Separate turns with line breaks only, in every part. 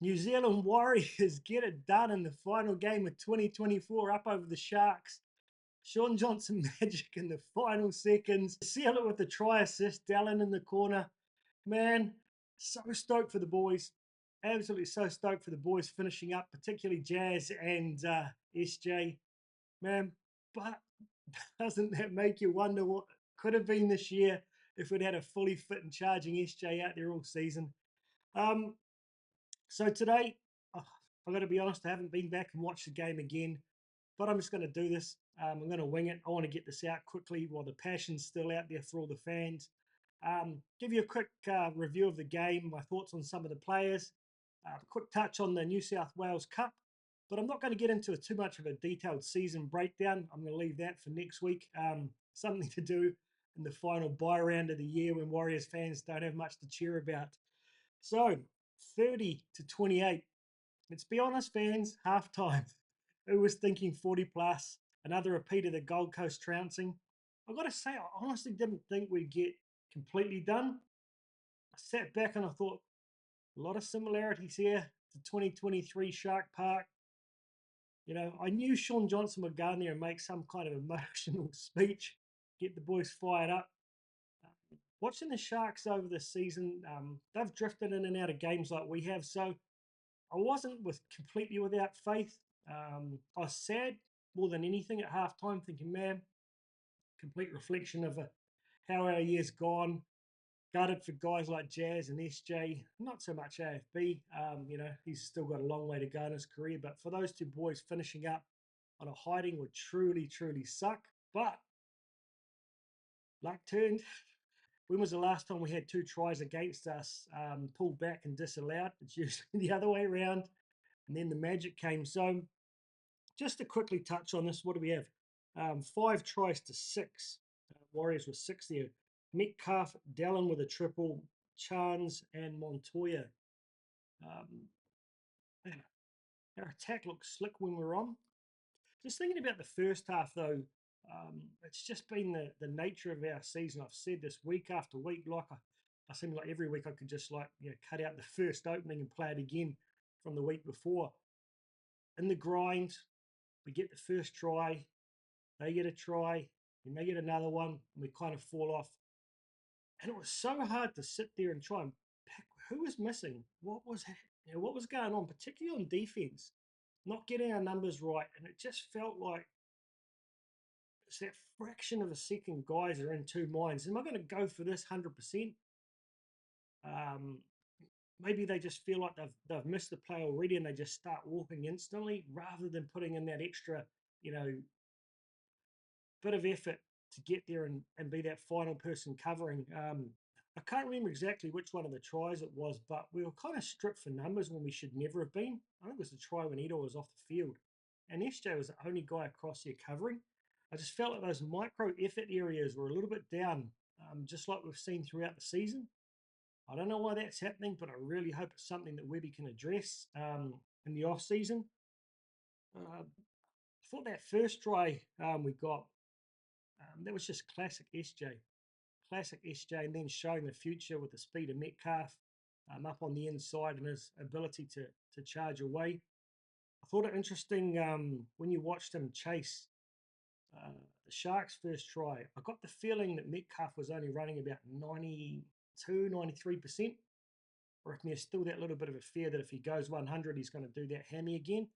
New Zealand Warriors get it done in the final game of 2024 up over the Sharks. Shaun Johnson magic in the final seconds. Seal it with a try assist. Dallin in the corner. Man, so stoked for the boys. Absolutely so stoked for the boys finishing up, particularly Jazz and SJ. Man, but doesn't that make you wonder what could have been this year if we'd had a fully fit and charging SJ out there all season? Um, so today, oh, I've got to be honest, I haven't been back and watched the game again, but I'm just going to do this. I'm going to wing it. I want to get this out quickly while the passion's still out there for all the fans. Give you a quick review of the game, my thoughts on some of the players, a quick touch on the New South Wales Cup, but I'm not going to get into too much of a detailed season breakdown. I'm going to leave that for next week. Something to do in the final bye round of the year when Warriors fans don't have much to cheer about. So, 30 to 28. Let's be honest, fans, half time. Who was thinking 40 plus? Another repeat of the Gold Coast trouncing. I've got to say, I honestly didn't think we'd get completely done. I sat back and I thought, a lot of similarities here to 2023 Shark Park. You know, I knew Shaun Johnson would go in there and make some kind of emotional speech, get the boys fired up. Watching the Sharks over the season, they've drifted in and out of games like we have. So I wasn't completely without faith. I was sad more than anything at halftime, thinking, man, complete reflection of how our year's gone. Gutted for guys like Jazz and SJ, not so much AFB. You know, he's still got a long way to go in his career, but for those two boys finishing up on a hiding would truly, truly suck. But luck turned. When was the last time we had two tries against us, pulled back and disallowed? It's usually the other way around. And then the magic came. So just to quickly touch on this, what do we have? 5 tries to 6. Warriors with 6 there. Metcalf, Dallin with a triple, Chance and Montoya. Man, our attack looks slick when we're on. Just thinking about the first half, though, it's just been the nature of our season. I've said this week after week, like I seem like every week I could just cut out the first opening and play it again from the week before. In the grind, we get the first try, they get a try, and they get another one, and we kind of fall off. And it was so hard to sit there and try and pick who was missing, what was going on, particularly on defense, not getting our numbers right, and it just felt like it's that fraction of a second guys are in two minds. Am I going to go for this 100%? Um, Maybe they just feel like they've missed the play already and they just start walking instantly rather than putting in that extra, you know, bit of effort to get there and be that final person covering. I can't remember exactly which one of the tries it was, but we were kind of stripped for numbers when we should never have been. I think it was the try when Edo was off the field. And SJ was the only guy across here covering. I just felt like those micro effort areas were a little bit down, just like we've seen throughout the season. I don't know why that's happening, but I really hope it's something that Webby can address in the off season. I thought that first try we got, that was just classic SJ, and then showing the future with the speed of Metcalf up on the inside and his ability to charge away. I thought it interesting when you watched him chase the Sharks' first try. I got the feeling that Metcalf was only running about 92, 93%. Or if there's still that little bit of a fear that if he goes 100, he's going to do that hammy again.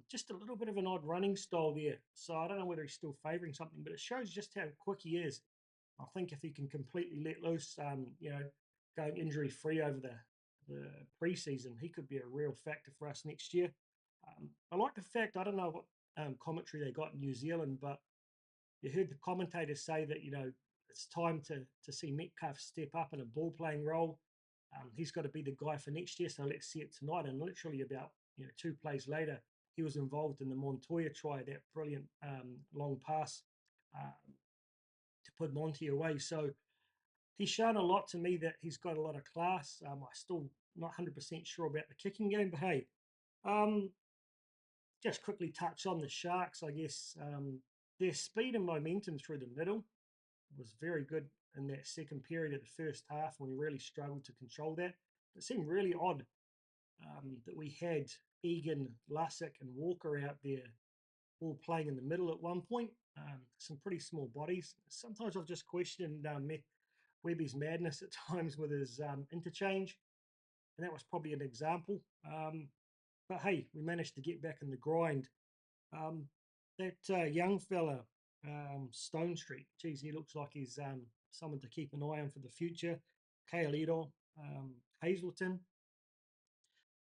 Just a little bit of an odd running style there. So I don't know whether he's still favouring something, but it shows just how quick he is. I think if he can completely let loose, going injury free over the preseason, he could be a real factor for us next year. I like the fact, I don't know what commentary they got in New Zealand, but you heard the commentators say that, you know, it's time to see Metcalf step up in a ball playing role. He's got to be the guy for next year, so let's see it tonight. And literally about 2 plays later, he was involved in the Montoya try, that brilliant long pass to put Monty away. So he's shown a lot to me that he's got a lot of class. I'm still not 100% sure about the kicking game, but hey, just quickly touch on the Sharks, I guess. Their speed and momentum through the middle was very good in that second period of the first half when we really struggled to control that. It seemed really odd that we had Egan, Lussick, and Walker out there all playing in the middle at one point. Some pretty small bodies. Sometimes I've just questioned Webby's madness at times with his interchange, and that was probably an example. But hey, we managed to get back in the grind. That young fella, Stone Street, geez, he looks like he's someone to keep an eye on for the future. Kaelito, Hazleton.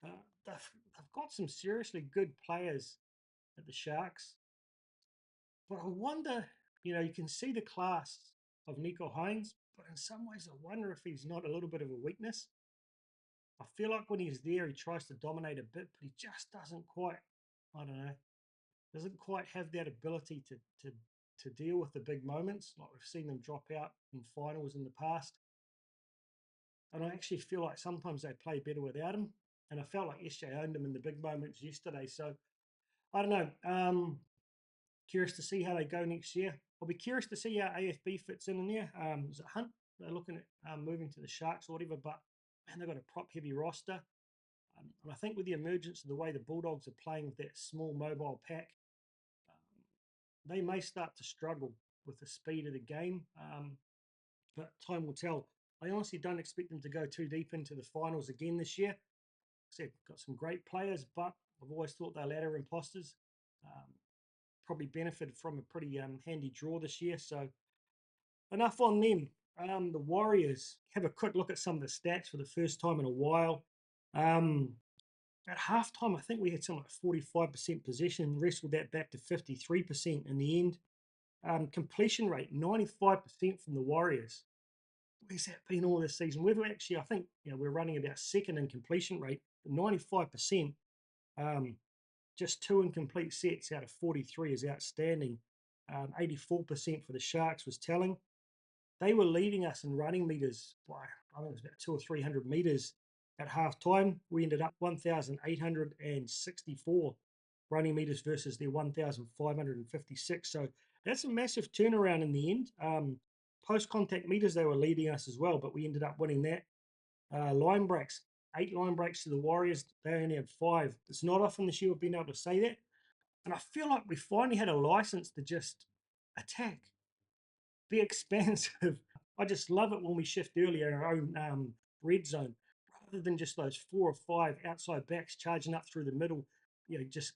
Uh, they've got some seriously good players at the Sharks. But I wonder, you can see the class of Nico Hines, but in some ways I wonder if he's not a little bit of a weakness. I feel like when he's there, he tries to dominate a bit, but he just doesn't quite, I don't know, doesn't quite have that ability to deal with the big moments. Like we've seen them drop out in finals in the past. And I actually feel like sometimes they play better without him. And I felt like SJ owned him in the big moments yesterday. So I don't know. Curious to see how they go next year. I'll be curious to see how AFB fits in there. Is it Hunt? They're looking at moving to the Sharks or whatever, but man, they've got a prop heavy roster. And I think with the emergence of the way the Bulldogs are playing with that small mobile pack, they may start to struggle with the speed of the game. But time will tell. I honestly don't expect them to go too deep into the finals again this year. Said got some great players, but I've always thought they're ladder imposters. Probably benefited from a pretty handy draw this year. So enough on them. The Warriors, have a quick look at some of the stats for the first time in a while. At halftime, I think we had something like 45% possession, wrestled that back to 53% in the end. Completion rate, 95% from the Warriors. Where's that been all this season? We've actually, I think, we're running about second in completion rate, but 95%. Just 2 incomplete sets out of 43 is outstanding. 84% for the Sharks was telling. They were leading us in running meters by, I think it was about 200 or 300 meters at half time. We ended up 1,864 running meters versus their 1,556. So that's a massive turnaround in the end. Post-contact meters, they were leading us as well, but we ended up winning that. Line breaks, 8 line breaks to the Warriors. They only had 5. It's not often this year we've been able to say that. And I feel like we finally had a license to just attack, be expansive. I just love it when we shift early in our own red zone, rather than just those 4 or 5 outside backs charging up through the middle, just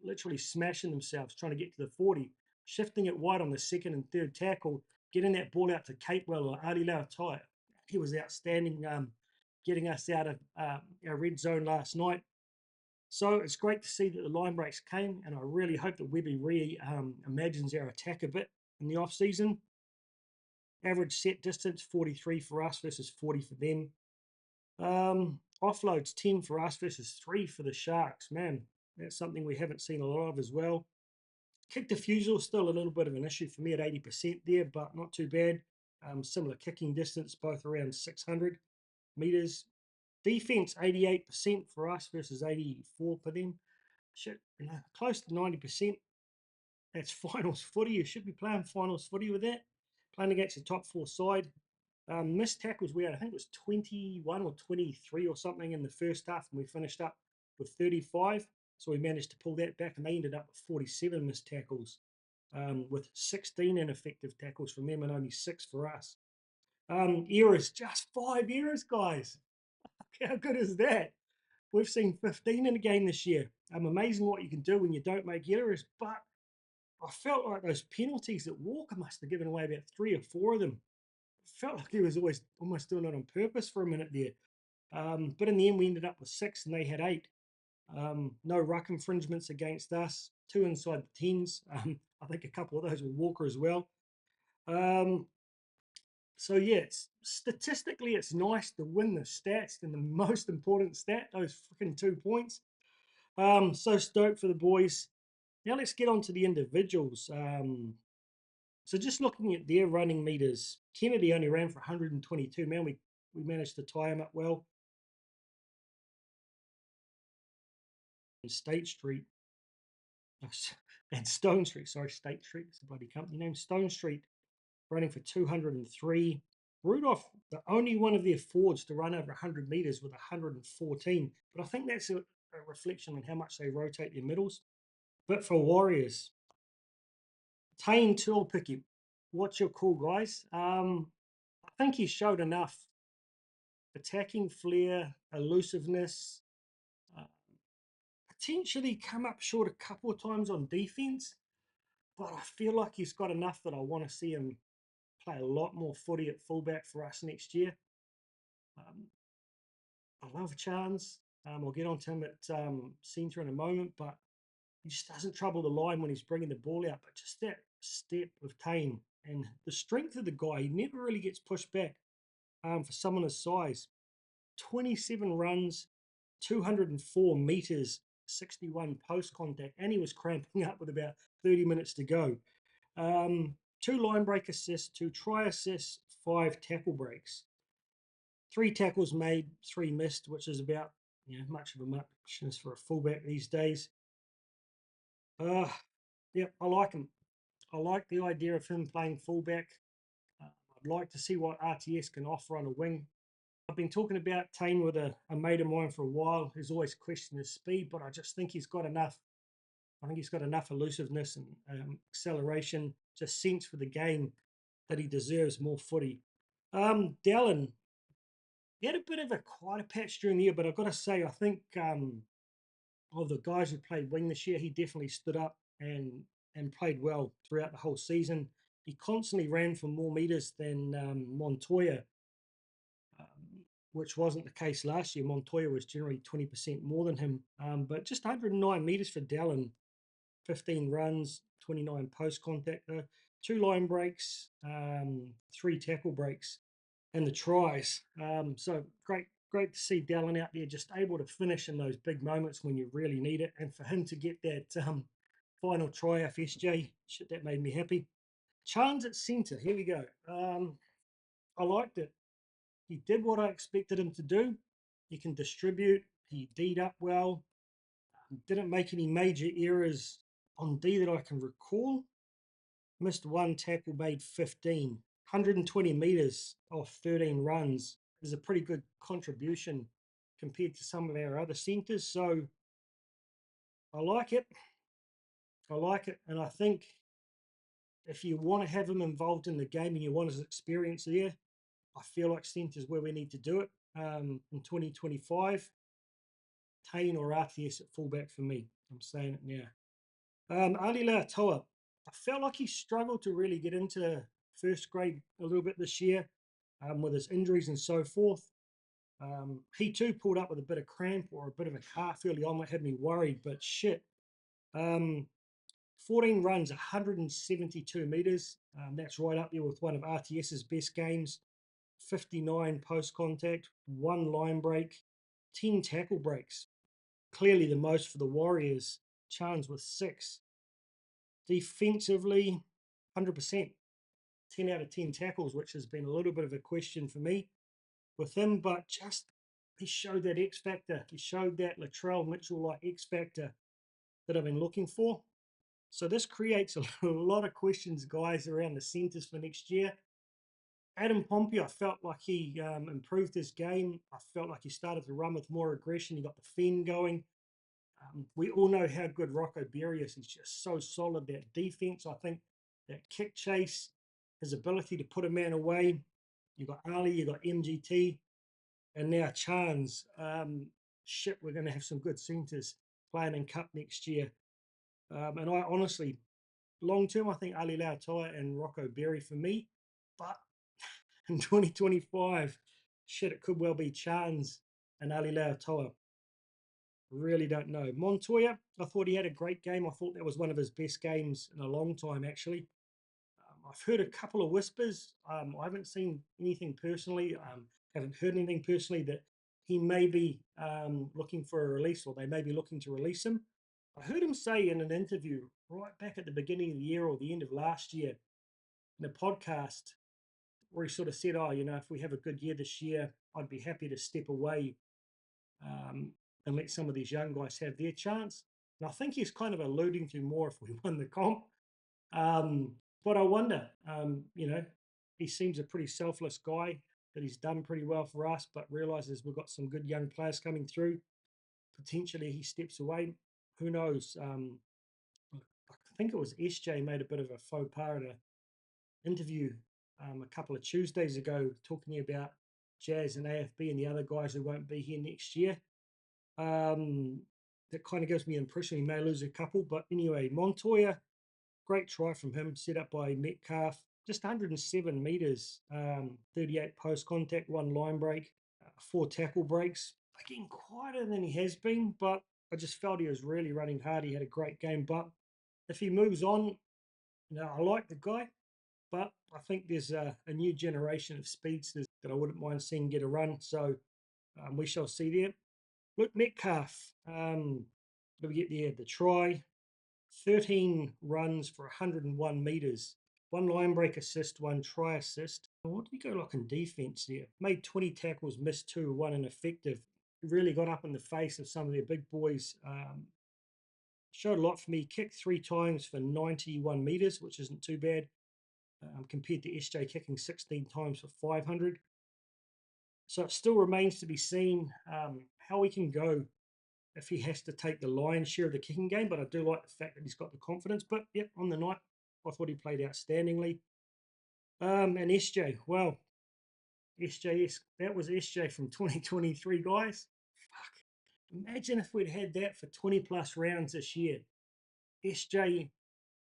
literally smashing themselves, trying to get to the 40, shifting it wide on the second and third tackle, getting that ball out to Capewell or Ali Lautai. He was outstanding, getting us out of our red zone last night. So it's great to see that the line breaks came, and I really hope that Webby imagines our attack a bit in the off season. Average set distance 43 for us versus 40 for them. Offloads 10 for us versus 3 for the Sharks. Man, that's something we haven't seen a lot of as well. Kick defusal still a little bit of an issue for me at 80% there, but not too bad. Similar kicking distance, both around 600 meters. Defense 88% for us versus 84 for them. Shit, close to 90%. That's finals footy. You should be playing finals footy with that. Playing against the top 4 side. Missed tackles, we had, I think it was 21 or 23 or something in the first half, and we finished up with 35. So we managed to pull that back, and they ended up with 47 missed tackles, with 16 ineffective tackles from them and only 6 for us. Errors, just 5 errors, guys. How good is that? We've seen 15 in a game this year. Amazing what you can do when you don't make errors, but I felt like those penalties that Walker must have given away about 3 or 4 of them. It felt like he was always almost doing it on purpose for a minute there. But in the end, we ended up with 6 and they had 8. No ruck infringements against us, 2 inside the 10s. I think a couple of those were Walker as well. So yeah, statistically, it's nice to win the stats, and the most important stat, those freaking 2 points. So stoked for the boys. Now let's get on to the individuals. So just looking at their running meters, Kennedy only ran for 122. Man, we managed to tie him up well. And State Street, and Stone Street, sorry, State Street, it's a bloody company name. Stone Street running for 203. Rudolph, the only one of their forwards to run over 100 meters with 114, but I think that's a reflection on how much they rotate their middles. But for Warriors, Tane Tuolpiki, what's your call, guys? I think he showed enough attacking flair, elusiveness, uh, potentially come up short a couple of times on defense, but I feel like he's got enough that I want to see him play a lot more footy at fullback for us next year. Um, I love Chance. I'll get on to him at centre in a moment, but he just doesn't trouble the line when he's bringing the ball out. But just that step with Tane and the strength of the guy, he never really gets pushed back for someone his size. 27 runs, 204 meters, 61 post contact, and he was cramping up with about 30 minutes to go. 2 line break assists, 2 try assists, 5 tackle breaks. 3 tackles made, 3 missed, which is about much of a muchness for a fullback these days. Yeah, I like him. I like the idea of him playing fullback. I'd like to see what RTS can offer on a wing. I've been talking about Tane with a mate of mine for a while who's always questioned his speed, but I just think he's got enough. I think he's got enough elusiveness and acceleration, just sense for the game that he deserves more footy. Dallin, he had a bit of a quieter patch during the year, but I've got to say, I think of the guys who played wing this year, he definitely stood up and played well throughout the whole season. He constantly ran for more meters than Montoya, which wasn't the case last year. Montoya was generally 20% more than him, but just 109 meters for Dallin, 15 runs, 29 post contact, 2 line breaks, 3 tackle breaks, and the tries. So great to see Dallin out there just able to finish in those big moments when you really need it, and for him to get that final try off SJ, shit, that made me happy. Chance at centre, here we go. I liked it. He did what I expected him to do. He can distribute. He D'd up well. Didn't make any major errors on D that I can recall. Missed 1 tackle, made 15. 120 meters off 13 runs is a pretty good contribution compared to some of our other centres. So I like it. I like it. And I think if you want to have him involved in the game and you want his experience there, I feel like centre is where we need to do it in 2025. Tane or RTS at fullback for me. I'm saying it now. Ali Toa, I felt like he struggled to really get into first grade a little bit this year with his injuries and so forth. He too pulled up with a bit of cramp or a bit of a calf early on that had me worried, but shit. 14 runs, 172 meters. That's right up there with one of RTS's best games. 59 post contact, 1 line break, 10 tackle breaks. Clearly the most for the Warriors. Chance with 6. Defensively, 100%. 10 out of 10 tackles, which has been a little bit of a question for me with him, but just he showed that X factor. He showed that Latrell Mitchell-like X factor that I've been looking for. So this creates a lot of questions, guys, around the centres for next year. Adam Pompey, I felt like he improved his game. I felt like he started to run with more aggression. He got the fin going. We all know how good Rocco Berry is. He's just so solid. That defense, I think, that kick chase, his ability to put a man away. You got Ali, you got MGT, and now Chance. Shit, we're going to have some good centres playing in Cup next year. And I honestly, long term, I think Ali Lautoa and Rocco Berry for me. But in 2025, shit, it could well be Chance and Ali Lautoa. Really don't know. Montoya, I thought he had a great game. I thought that was one of his best games in a long time, actually. I've heard a couple of whispers. I haven't seen anything personally. Haven't heard anything personally that he may be looking for a release, or they may be looking to release him. I heard him say in an interview right back at the beginning of the year or the end of last year in a podcast where he sort of said, oh, if we have a good year this year, I'd be happy to step away and let some of these young guys have their chance. And I think he's kind of alluding to more if we win the comp. But I wonder, he seems a pretty selfless guy, that he's done pretty well for us, but realizes we've got some good young players coming through. Potentially he steps away. Who knows? I think it was SJ made a bit of a faux pas in an interview a couple of Tuesdays ago, talking about Jazz and AFB and the other guys who won't be here next year. That kind of gives me the impression he may lose a couple. But anyway, Montoya, great try from him, set up by Metcalf. Just 107 metres, 38 post contact, 1 line break, 4 tackle breaks. Again, quieter than he has been, but I just felt he was really running hard. He had a great game. But if he moves on, I like the guy, but I think there's a new generation of speedsters that I wouldn't mind seeing get a run. So we shall see there. Look, Metcalf, what do we get there? The try, 13 runs for 101 metres, 1 line break assist, 1 try assist. What did he go like in defence there? Made 20 tackles, missed 2, 1 ineffective. Really got up in the face of some of their big boys. Showed a lot for me. Kicked 3 times for 91 metres, which isn't too bad, compared to SJ kicking 16 times for 500. So it still remains to be seen how he can go if he has to take the lion's share of the kicking game. But I do like the fact that he's got the confidence. But yep, on the night, I thought he played outstandingly. And SJ, well, SJS, that was SJ from 2023, guys. Fuck. Imagine if we'd had that for 20 plus rounds this year. SJ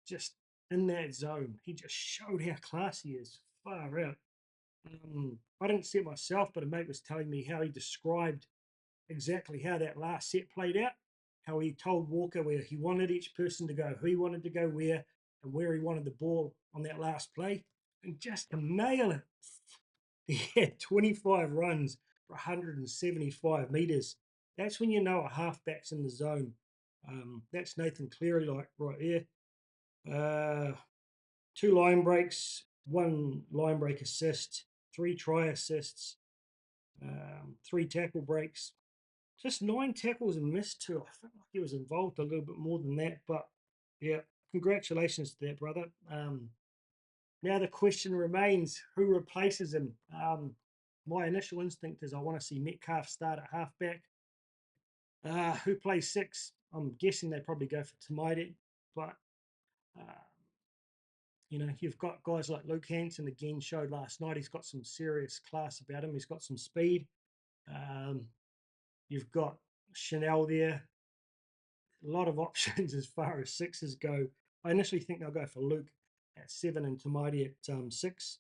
just in that zone. He just showed how classy he is. Far out. I didn't see it myself, but a mate was telling me how he described exactly how that last set played out, how he told Walker where he wanted each person to go, who he wanted to go where, and where he wanted the ball on that last play. And just to nail it, he had 25 runs for 175 metres. That's when you know a halfback's in the zone. That's Nathan Cleary like right there. 2 line breaks, 1 line break assist, 3 try assists, 3 tackle breaks, just 9 tackles and missed 2. I felt like he was involved a little bit more than that, but yeah, congratulations to that, brother. Now the question remains, who replaces him? My initial instinct is I want to see Metcalf start at halfback. Who plays 6? I'm guessing they probably go for Tamaiti, but you've got guys like Luke Hanson, again, showed last night. He's got some serious class about him. He's got some speed. You've got Chanel there. A lot of options as far as 6s go. I initially think they'll go for Luke at 7 and Tamaiti at 6.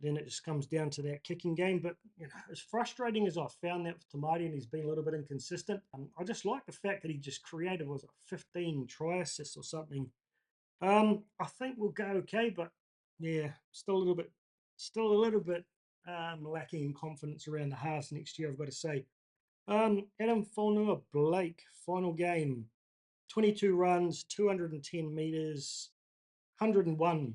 Then it just comes down to that kicking game. But as frustrating as I've found that with Tamaiti, and he's been a little bit inconsistent, I just like the fact that he just created, was it 15 try assists or something. I think we'll go okay, but yeah, still a little bit lacking in confidence around the halves next year, I've got to say. Adam Fonua Blake, final game, 22 runs, 210 meters, 101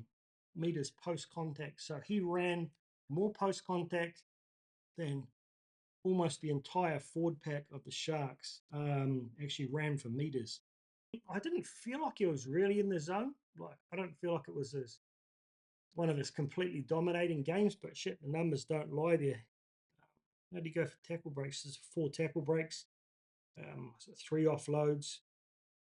meters post contact. So he ran more post contact than almost the entire forward pack of the Sharks. Actually ran for meters. I didn't feel like he was really in the zone. Like, I don't feel like it was one of his completely dominating games, but shit, the numbers don't lie there. How do you go for tackle breaks? There's 4 tackle breaks, 3 offloads,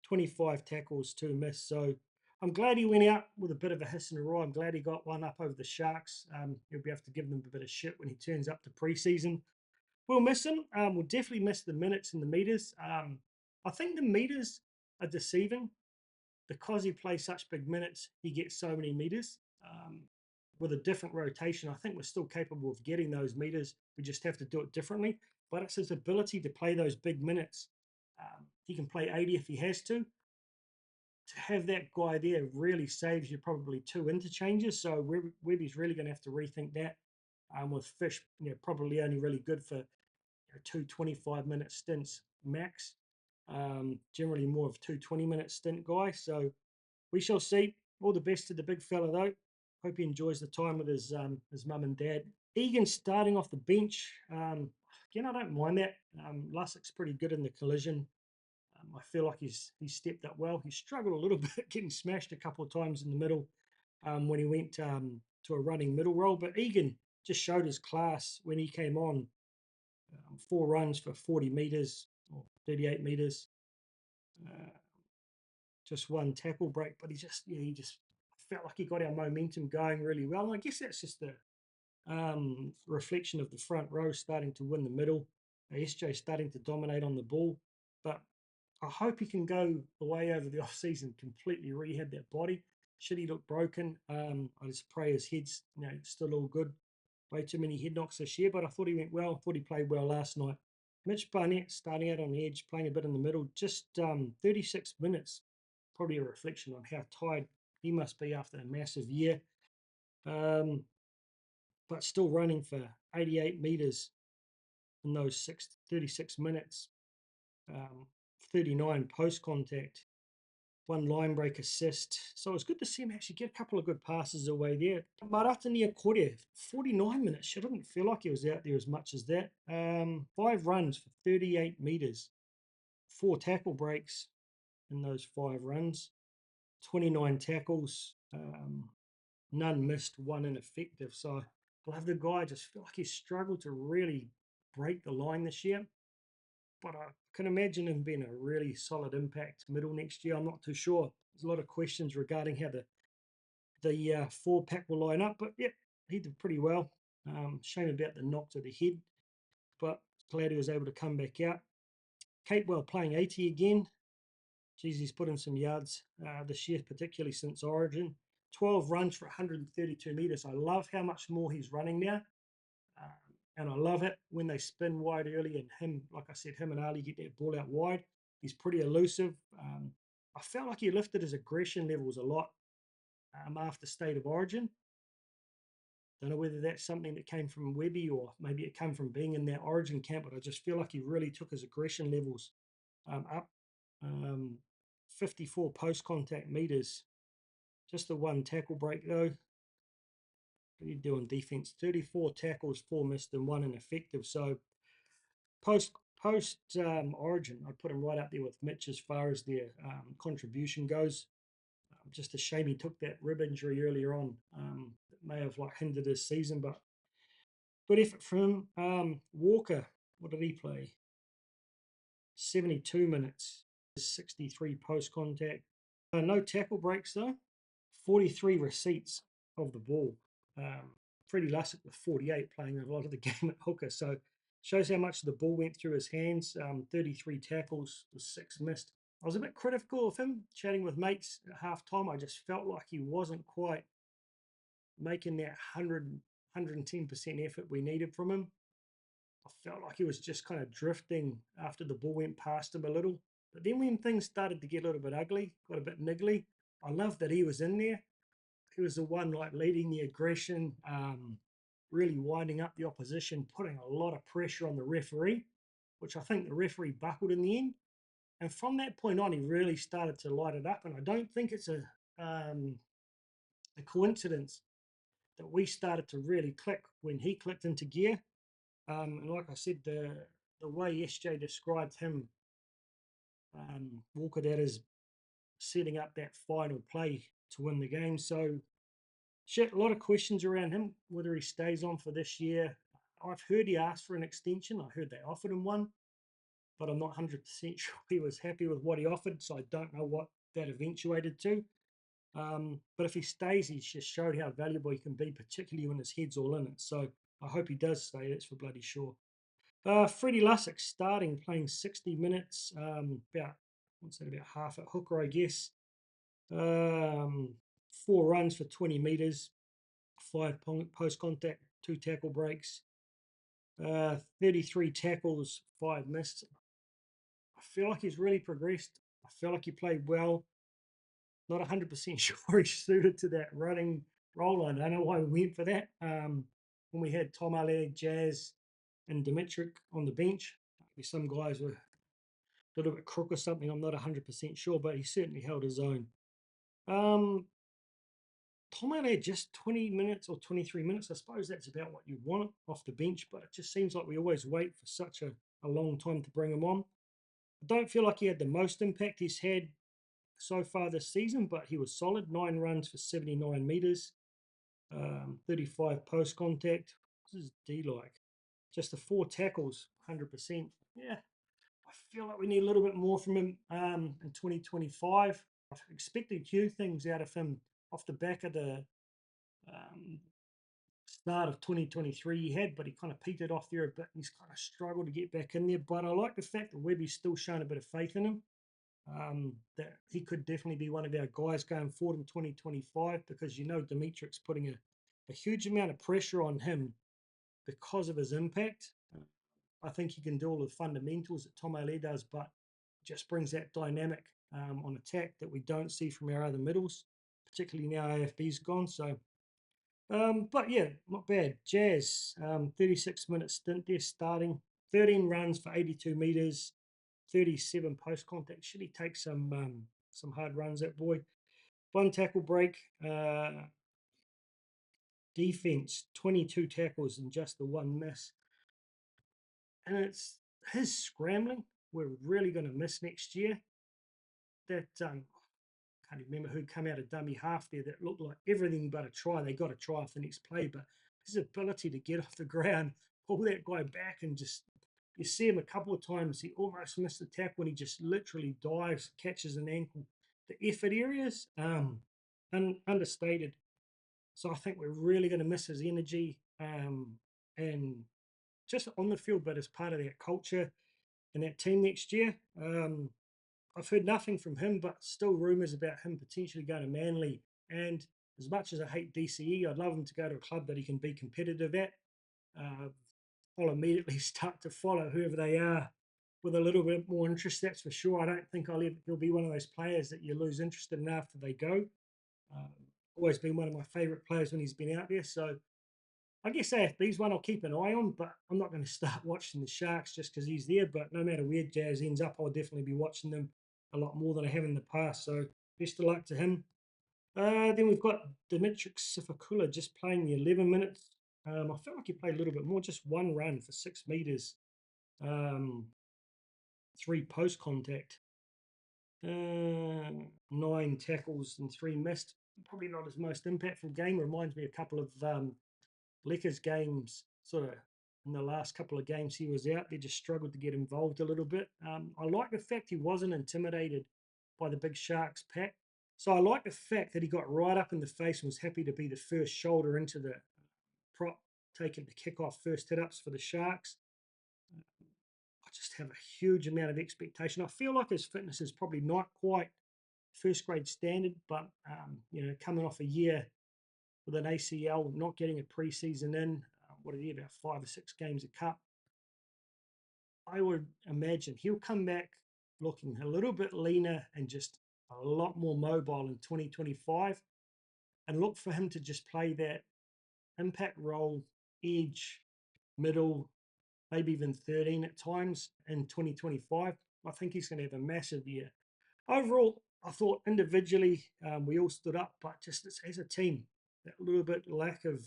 25 tackles, 2 missed. So I'm glad he went out with a bit of a hiss and a roar. I'm glad he got one up over the Sharks. He'll be able to give them a bit of shit when he turns up to preseason. We'll miss him. We'll definitely miss the minutes and the meters. I think the meters are deceiving because he plays such big minutes. He gets so many meters. With a different rotation, I think we're still capable of getting those meters. We just have to do it differently. But it's his ability to play those big minutes. He can play 80 if he has to. To have that guy there really saves you probably 2 interchanges. So Webby's really going to have to rethink that. With Fish, probably only really good for 2 25-minute stints max. Generally more of 2 20-minute stint guys. So we shall see. All the best to the big fella though. Hope he enjoys the time with his mum and dad. Egan starting off the bench. Again, I don't mind that. Lussig's pretty good in the collision. I feel like he's stepped up well. He struggled a little bit, getting smashed a couple of times in the middle when he went to a running middle role. But Egan just showed his class when he came on. 4 runs for 40 metres or 38 metres. Just one tackle break, but he just felt like he got our momentum going really well. And I guess that's just the reflection of the front row starting to win the middle. SJ starting to dominate on the ball. But I hope he can go away over the off season, completely rehab that body. Should he look broken? I just pray his head's still all good. Way too many head knocks this year, but I thought he went well. I thought he played well last night. Mitch Barnett starting out on the edge, playing a bit in the middle, just 36 minutes. Probably a reflection on how tired he must be after a massive year. But still running for 88 metres in those 36 minutes. 39 post contact, 1 line break assist. So it's good to see him actually get a couple of good passes away there. Maratania Kore, 49 minutes. I didn't feel like he was out there as much as that. 5 runs for 38 metres, 4 tackle breaks in those 5 runs, 29 tackles, none missed, 1 ineffective. So I love the guy. I just feel like he's struggled to really break the line this year. But I can imagine him being a really solid impact middle next year. I'm not too sure. There's a lot of questions regarding how the 4-pack will line up. But yeah, he did pretty well. Shame about the knock to the head, but glad he was able to come back out. Capewell playing 80 again. Geez, he's put in some yards this year, particularly since Origin. 12 runs for 132 metres. I love how much more he's running now. And I love it when they spin wide early and him, like I said, him and Ali get that ball out wide. He's pretty elusive. I felt like he lifted his aggression levels a lot after State of Origin. Don't know whether that's something that came from Webby or maybe it came from being in that Origin camp, but I just feel like he really took his aggression levels up. 54 post-contact metres. Just the 1 tackle break though. What do you do on defense? 34 tackles, 4 missed and 1 ineffective. So post Origin, I'd put him right up there with Mitch as far as their contribution goes. Just a shame he took that rib injury earlier on. That may have hindered his season, but good effort from him. Walker, what did he play? 72 minutes, 63 post contact. No tackle breaks though. 43 receipts of the ball. Freddie Lussick with 48, playing a lot of the game at hooker. So shows how much the ball went through his hands. 33 tackles, 6 missed. I was a bit critical of him, chatting with mates at half time. I just felt like he wasn't quite making that 110% effort we needed from him. I felt like he was just kind of drifting after the ball went past him a little. But then when things started to get a little bit ugly, got a bit niggly, I love that he was in there. He was the one leading the aggression, really winding up the opposition, putting a lot of pressure on the referee, which I think the referee buckled in the end. And from that point on, he really started to light it up. And I don't think it's a coincidence that we started to really click when he clicked into gear. And like I said, the way SJ described him, Walker, that is setting up that final play to win the game. So a lot of questions around him, whether he stays on for this year. I've heard he asked for an extension. I heard they offered him one, but I'm not 100% sure he was happy with what he offered, so I don't know what that eventuated to. But if he stays, he's just showed how valuable he can be, particularly when his head's all in it. So I hope he does stay, that's for bloody sure. Freddie Lussick starting, playing 60 minutes, about half at hooker, I guess. 4 runs for 20 metres, 5 post contact, 2 tackle breaks, 33 tackles, 5 missed. I feel like he's really progressed. I feel like he played well. Not 100% sure he's suited to that running role. I don't know why we went for that. When we had Tom Ale, Jazz, and Dimitrik on the bench, maybe some guys were a little bit crook or something. I'm not 100% sure, but he certainly held his own. Tom Ale just 20 minutes or 23 minutes. I suppose that's about what you want off the bench, but it just seems like we always wait for such a long time to bring him on. I don't feel like he had the most impact he's had so far this season, but he was solid. 9 runs for 79 metres, 35 post contact. What is D like? Just the 4 tackles, 100%. Yeah, I feel like we need a little bit more from him in 2025. I've expected huge things out of him off the back of the um, start of 2023 he had, but he kind of petered off there a bit. He's kind of struggled to get back in there. But I like the fact that Webby's still showing a bit of faith in him. That he could definitely be one of our guys going forward in 2025 because Dimitric's putting a huge amount of pressure on him because of his impact. I think he can do all the fundamentals that Tom O'Leary does, but just brings that dynamic on attack that we don't see from our other middles, particularly now AFB's gone. So, but yeah, not bad. Jazz, 36-minute stint there starting, 13 runs for 82 metres, 37 post contact. Should he take some hard runs, that boy? 1 tackle break. Defense, 22 tackles and just the 1 miss. And it's his scrambling we're really going to miss next year. That can't remember who came out of dummy half there that looked like everything but a try. They got a try off the next play, but his ability to get off the ground, pull that guy back, and just you see him a couple of times. He almost missed the tackle when he just literally dives, catches an ankle. The effort areas, understated. So I think we're really going to miss his energy and just on the field, but as part of that culture and that team next year. I've heard nothing from him, but still rumours about him potentially going to Manly. And as much as I hate DCE, I'd love him to go to a club that he can be competitive at. I'll immediately start to follow whoever they are with a little bit more interest, that's for sure. I don't think he'll be one of those players that you lose interest in after they go. Always been one of my favourite players when he's been out there. So I guess AFB's one I'll keep an eye on, but I'm not going to start watching the Sharks just because he's there. But no matter where Jazz ends up, I'll definitely be watching them a lot more than I have in the past. So best of luck to him. Then we've got Dimitri Sifakula just playing the 11 minutes. I felt like he played a little bit more, just 1 run for 6 metres, 3 post contact, 9 tackles and 3 missed. Probably not his most impactful game. Reminds me a couple of Lecker's games, sort of in the last couple of games he was out, they just struggled to get involved a little bit. I like the fact he wasn't intimidated by the big Sharks pack. So I like the fact that he got right up in the face and was happy to be the first shoulder into the prop, taking the kickoff first hit-ups for the Sharks. I just have a huge amount of expectation. I feel like his fitness is probably not quite first grade standard, but coming off a year with an ACL, not getting a preseason in, what are they, about 5 or 6 games of cup, I would imagine he'll come back looking a little bit leaner and just a lot more mobile in 2025, and look for him to just play that impact role, edge, middle, maybe even 13 at times in 2025. I think he's going to have a massive year. Overall, I thought individually we all stood up, but just as a team, that little bit lack of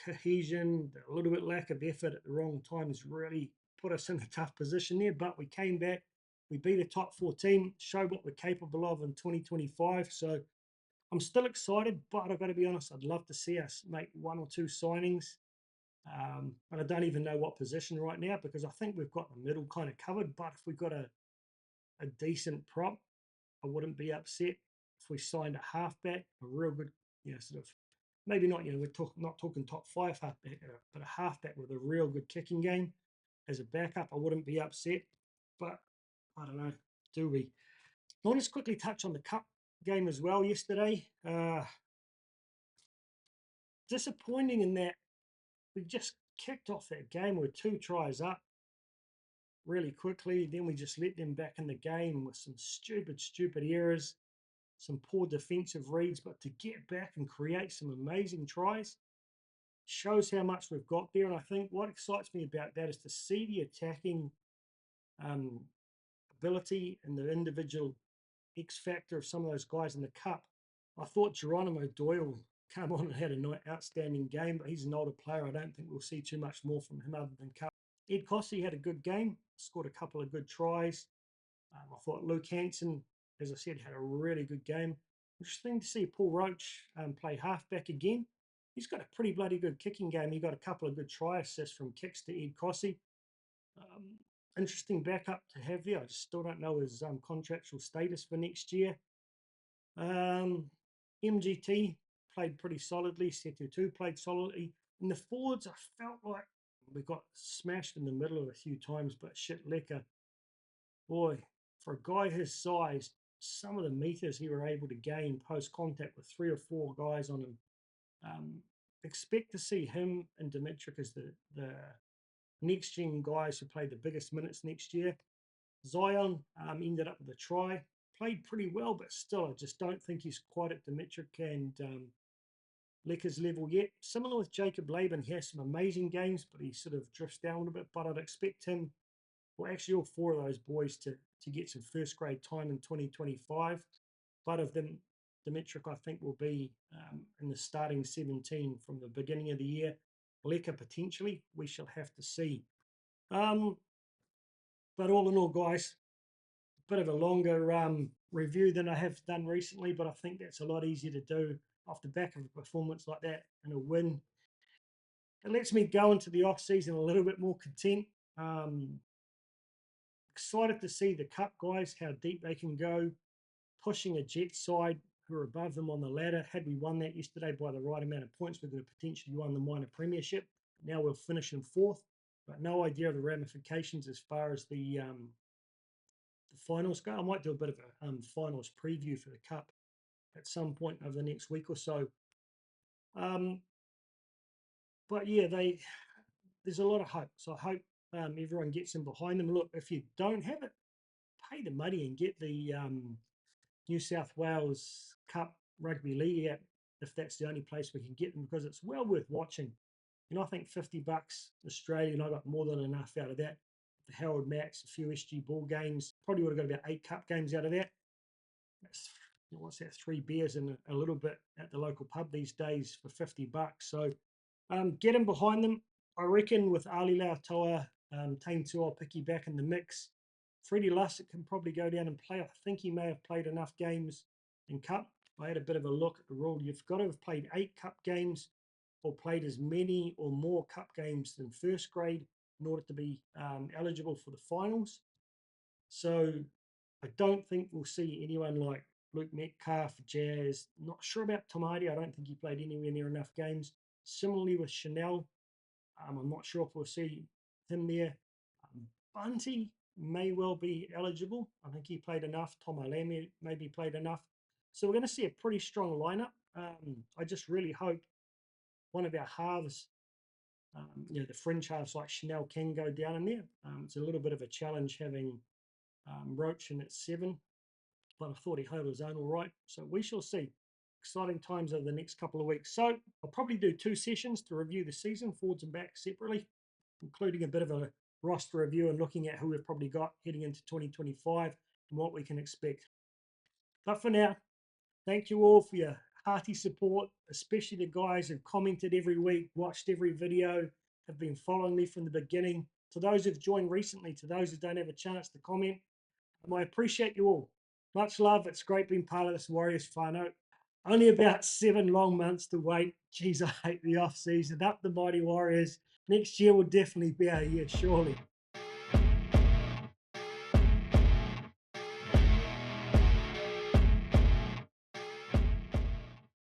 cohesion, a little bit lack of effort at the wrong times really put us in a tough position there. But we came back, we beat a top 4 team, showed what we're capable of in 2025. So I'm still excited, but I've got to be honest, I'd love to see us make 1 or 2 signings. And I don't even know what position right now because I think we've got the middle kind of covered. But if we've got a decent prop, I wouldn't be upset if we signed a halfback, a real good, sort of, maybe not, we're not talking top 5 halfback, but a halfback with a real good kicking game as a backup. I wouldn't be upset, but I don't know, do we? I want to just quickly touch on the cup game as well yesterday. Disappointing in that we just kicked off that game with 2 tries up really quickly. Then we just let them back in the game with some stupid errors, some poor defensive reads, but to get back and create some amazing tries shows how much we've got there. And I think what excites me about that is to see the attacking ability and the individual X factor of some of those guys in the cup. I thought Geronimo Doyle came on and had an outstanding game, but he's an older player. I don't think we'll see too much more from him other than cup. Ed Cossey had a good game, scored a couple of good tries. I thought Luke Hansen, as I said, had a really good game. Interesting to see Paul Roach play halfback again. he's got a pretty bloody good kicking game. He got a couple of good try assists from kicks to Ed Cossey. Interesting backup to have there. I just still don't know his contractual status for next year. MGT played pretty solidly. Setu played solidly. In the forwards, I felt like we got smashed in the middle a few times, but shit, Lecker, boy, for a guy his size, some of the meters he were able to gain post contact with 3 or 4 guys on him. Expect to see him and Dimitrik as the next gen guys who play the biggest minutes next year. Zion ended up with a try, played pretty well, but still, I just don't think he's quite at Dimitrik and Lecker's level yet. Similar with Jacob Laban, he has some amazing games, but he sort of drifts down a little bit. But I'd expect him, well, actually all 4 of those boys to get some first grade time in 2025. But of them, Dimitrik, I think, will be in the starting 17 from the beginning of the year. Lecker potentially, we shall have to see. But all in all, guys, a bit of a longer review than I have done recently, but I think that's a lot easier to do off the back of a performance like that and a win. It lets me go into the off season a little bit more content. Excited to see the Cup guys, how deep they can go, pushing a Jet side who are above them on the ladder. Had we won that yesterday by the right amount of points, we could have potentially won the minor premiership. Now we'll finish in 4th, but no idea of the ramifications as far as the finals go. I might do a bit of a finals preview for the Cup at some point over the next week or so. But yeah, there's a lot of hope. So I hope everyone gets in behind them. Look, if you don't have it, pay the money and get the New South Wales Cup Rugby League out if that's the only place we can get them, because it's well worth watching. You know, I think $50 Australian, I got more than enough out of that. The Harold Max, a few SG Ball games, probably would have got about 8 Cup games out of that. That's, what's that, 3 beers and a little bit at the local pub these days for $50. So get them behind them. I reckon with Ali Lautoa, Tame Tua Picky back in the mix, Freddie Lussick can probably go down and play. I think he may have played enough games in Cup. I had a bit of a look at the rule. You've got to have played 8 Cup games or played as many or more Cup games than first grade in order to be eligible for the finals. So I don't think we'll see anyone like Luke Metcalf, Jazz. Not sure about Tamati. I don't think he played anywhere near enough games. Similarly with Chanel, I'm not sure if we'll see him there. Bunty may well be eligible. I think he played enough. Tom Alame maybe played enough. So we're going to see a pretty strong lineup. I just really hope one of our halves, the fringe halves like Chanel, can go down in there. It's a little bit of a challenge having Roach in at 7, but I thought he held his own all right. So we shall see. Exciting times over the next couple of weeks. So I'll probably do 2 sessions to review the season, forwards and backs separately, including a bit of a roster review and looking at who we've probably got heading into 2025 and what we can expect. But for now, thank you all for your hearty support, especially the guys who've commented every week, watched every video, have been following me from the beginning. To those who've joined recently, to those who don't have a chance to comment, I appreciate you all. Much love. It's great being part of this Warriors whānau. Only about 7 long months to wait. Geez, I hate the off season. Up the mighty Warriors. Next year will definitely be our year, surely.